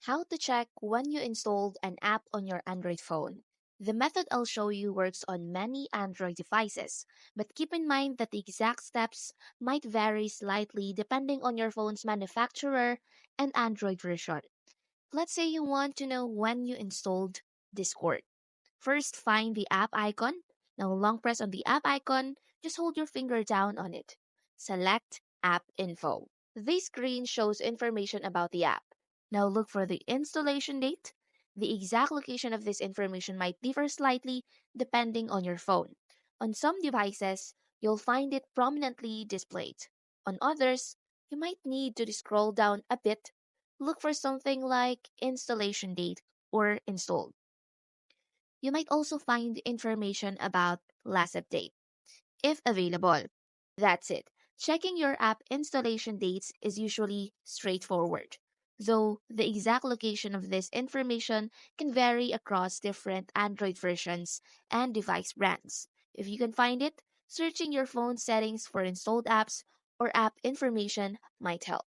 How to check when you installed an app on your Android phone. The method I'll show you works on many Android devices, but keep in mind that the exact steps might vary slightly depending on your phone's manufacturer and Android version. Let's say you want to know when you installed Discord. First, find the app icon. Now, long press on the app icon, just hold your finger down on it. Select App Info. This screen shows information about the app. Now, look for the installation date. The exact location of this information might differ slightly depending on your phone. On some devices, you'll find it prominently displayed. On others, you might need to scroll down a bit. Look for something like installation date or installed. You might also find information about last update, if available. That's it. Checking your app installation dates is usually straightforward, though the exact location of this information can vary across different Android versions and device brands. If you can find it, searching your phone settings for installed apps or app information might help.